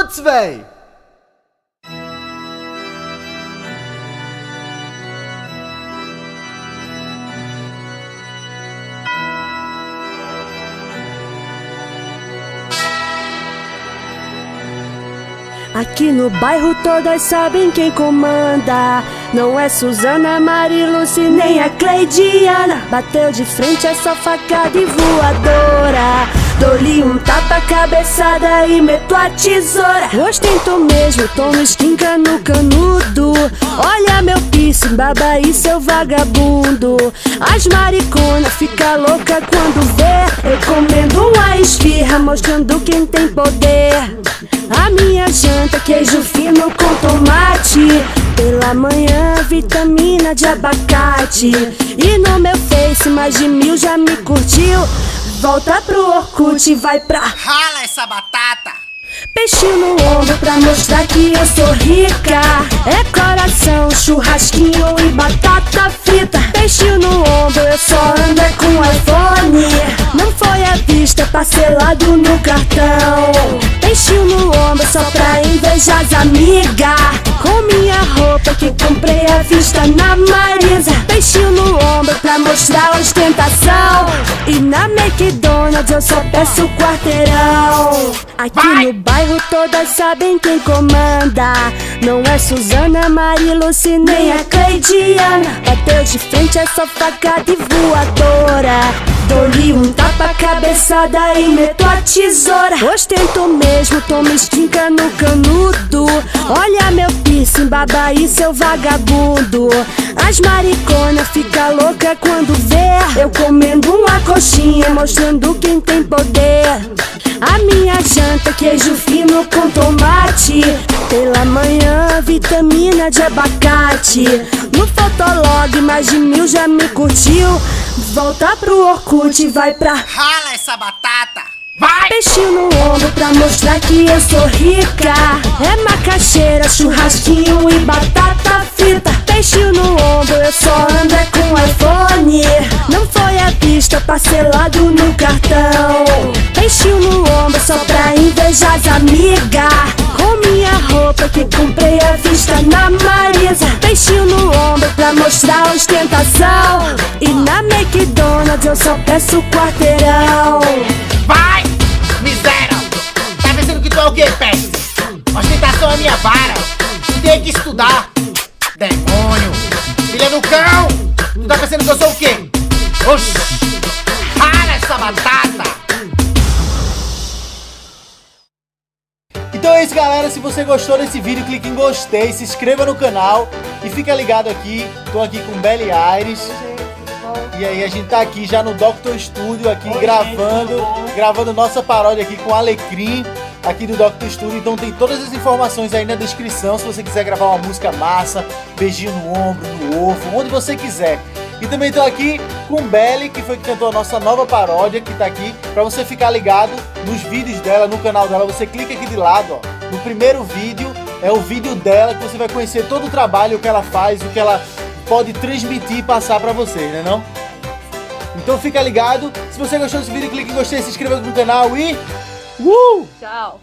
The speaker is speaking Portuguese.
Putz, véi! Aqui no bairro todas sabem quem comanda. Não é Suzana, Mariluce, nem a Cleidiana. Bateu de frente essa facada e voadora. Dou-lhe um tapa, cabeçada e meto a tesoura. Ostento mesmo, tomo esquinca no canudo. Olha meu piercing, baba e seu vagabundo. As maricona fica louca quando vê eu comendo uma esfirra, mostrando quem tem poder. A minha janta, queijo fino com tomate. Pela manhã, vitamina de abacate. E no meu Face, mais de 1000 já me curtiu. Volta pro Orkut e vai pra rala essa batata. Peixinho no ombro pra mostrar que eu sou rica. É coração, churrasquinho e batata frita. Peixinho no ombro, eu só ando é com iPhone. Não foi à vista, parcelado no cartão. Peixinho no ombro só pra invejar as amigas. Com minha roupa que comprei à vista na Marisa. Peixinho no ombro pra mostrar ostentação. E na McDonald's eu só peço quarteirão. Aqui no bairro todas sabem quem comanda. Não é Suzana, Mariluce, nem a Cleidiana. Bateu de frente essa facada e voadora. Dou-lhe um tapa, cabeçada e meto a tesoura. Ostento mesmo, tomo esquinca no canudo. Olha meu piercing, baba e seu vagabundo. As maricona fica louca quando vê eu comendo uma coxinha, mostrando quem tem poder. A minha janta, queijo fino com tomate. Pela manhã, vitamina de abacate. No Fotolog, mais de 1000 já me curtiu. Volta pro Orkut e vai pra rala essa batata. Vai! Peixinho no ombro pra mostrar que eu sou rica. É macaxeira, churrasquinho e batata frita. Peixinho no ombro, eu só ando é com iPhone. Não foi à vista, parcelado no cartão. Peixinho no ombro só pra invejar as amigas. Com minha roupa que comprei à vista na Marisa. Peixinho no ombro pra mostrar ostentação. E na McDonald's eu só peço quarteirão. Vai, miséria! Tá pensando que tu é o quê, peste? Ostentação é minha vara. Tu tem que estudar. Demônio! Filha do cão! Tu tá pensando que eu sou o quê? Oxi! Rala essa batata! Então é isso, galera. Se você gostou desse vídeo, clique em gostei, se inscreva no canal e fica ligado aqui. Tô aqui com Belly Aires. E aí a gente tá aqui já no Dr. Studio aqui gravando nossa paródia aqui com Alecrim aqui do Dr. Studio. Então tem todas as informações aí na descrição se você quiser gravar uma música massa, beijinho no ombro, no ovo, onde você quiser. E também tô aqui com Belly, que foi que cantou a nossa nova paródia, que tá aqui pra você ficar ligado nos vídeos dela, no canal dela. Você clica aqui de lado, ó, no primeiro vídeo é o vídeo dela, que você vai conhecer todo o trabalho que ela faz, o que ela pode transmitir e passar pra vocês, né não? Então fica ligado. Se você gostou desse vídeo, clique em gostei, se inscreva no canal e... Tchau!